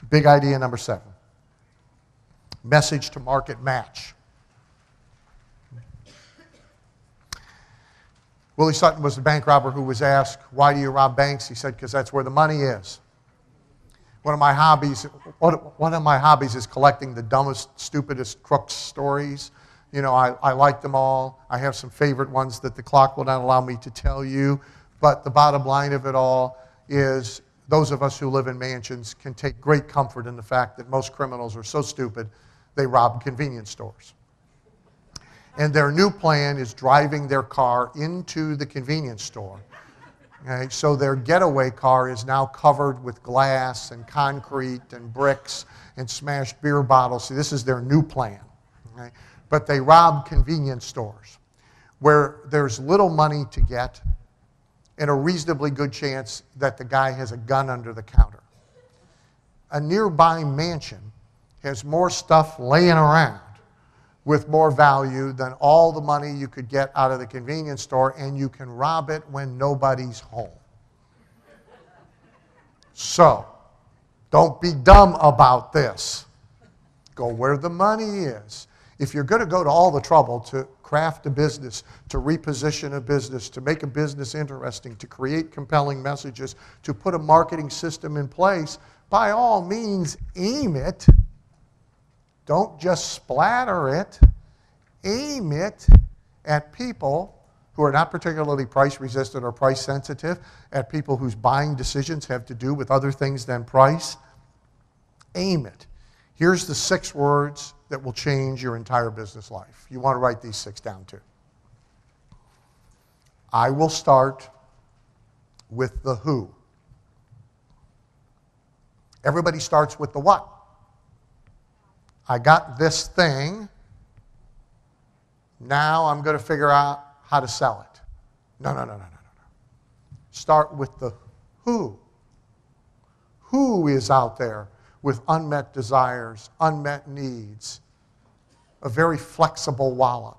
Big idea number 7. Message to market match. Willie Sutton was the bank robber who was asked, why do you rob banks? He said, because that's where the money is. One of my hobbies is collecting the dumbest, stupidest crooks stories. You know, I like them all. I have some favorite ones that the clock will not allow me to tell you. But the bottom line of it all is those of us who live in mansions can take great comfort in the fact that most criminals are so stupid they rob convenience stores. And their new plan is driving their car into the convenience store. Okay? So their getaway car is now covered with glass and concrete and bricks and smashed beer bottles. See, this is their new plan. Okay? But they rob convenience stores where there's little money to get and a reasonably good chance that the guy has a gun under the counter. A nearby mansion has more stuff laying around with more value than all the money you could get out of the convenience store, and you can rob it when nobody's home. So, don't be dumb about this. Go where the money is. If you're going to go to all the trouble to craft a business, to reposition a business, to make a business interesting, to create compelling messages, to put a marketing system in place, by all means, aim it. Don't just splatter it. Aim it at people who are not particularly price resistant or price sensitive, at people whose buying decisions have to do with other things than price. Aim it. Here's the 6 words that will change your entire business life. You want to write these 6 down too. I will start with the who. Everybody starts with the what. I got this thing. Now I'm going to figure out how to sell it. No. Start with the who. Who is out there with unmet desires, unmet needs, a very flexible wallet,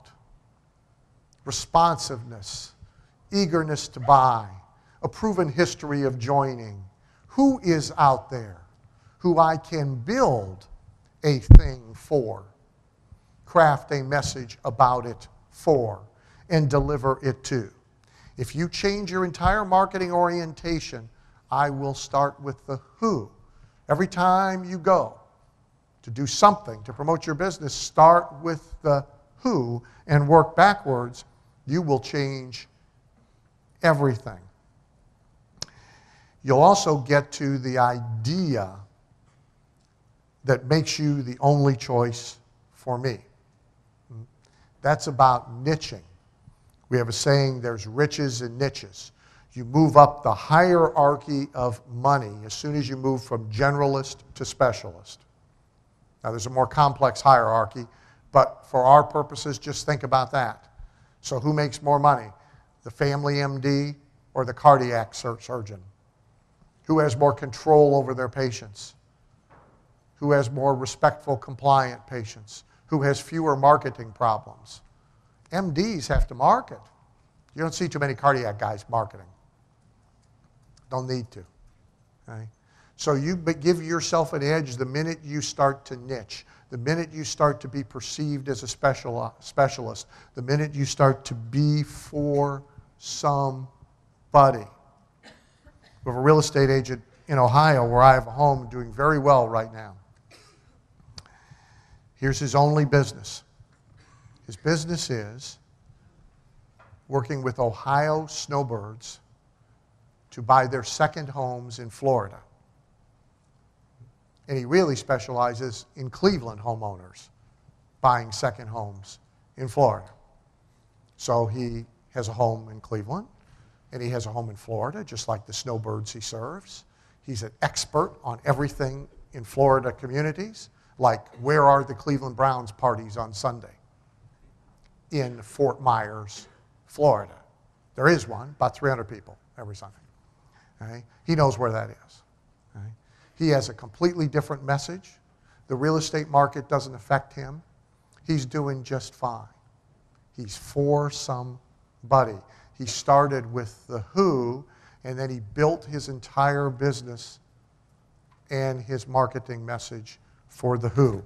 responsiveness, eagerness to buy, a proven history of joining. Who is out there who I can build a thing for, craft a message about it for, and deliver it to? If you change your entire marketing orientation, I will start with the who. Every time you go to do something to promote your business, start with the who and work backwards. You will change everything. You'll also get to the idea that makes you the only choice for me. That's about niching. We have a saying, there's riches and niches. You move up the hierarchy of money as soon as you move from generalist to specialist. Now, there's a more complex hierarchy, but for our purposes, just think about that. So who makes more money, the family MD or the cardiac surgeon? Who has more control over their patients? Who has more respectful, compliant patients? Who has fewer marketing problems? MDs have to market. You don't see too many cardiac guys marketing. Don't need to. Okay? So you give yourself an edge the minute you start to niche, the minute you start to be perceived as a specialist, the minute you start to be for somebody. We have a real estate agent in Ohio where I have a home doing very well right now. Here's his only business. His business is working with Ohio snowbirds to buy their second homes in Florida. And he really specializes in Cleveland homeowners buying second homes in Florida. So he has a home in Cleveland, and he has a home in Florida, just like the snowbirds he serves. He's an expert on everything in Florida communities, like where are the Cleveland Browns parties on Sunday? In Fort Myers, Florida. There is one, about 300 people every Sunday. Okay? He knows where that is. Okay? He has a completely different message. The real estate market doesn't affect him. He's doing just fine. He's for somebody. He started with the who, and then he built his entire business and his marketing message for The Who.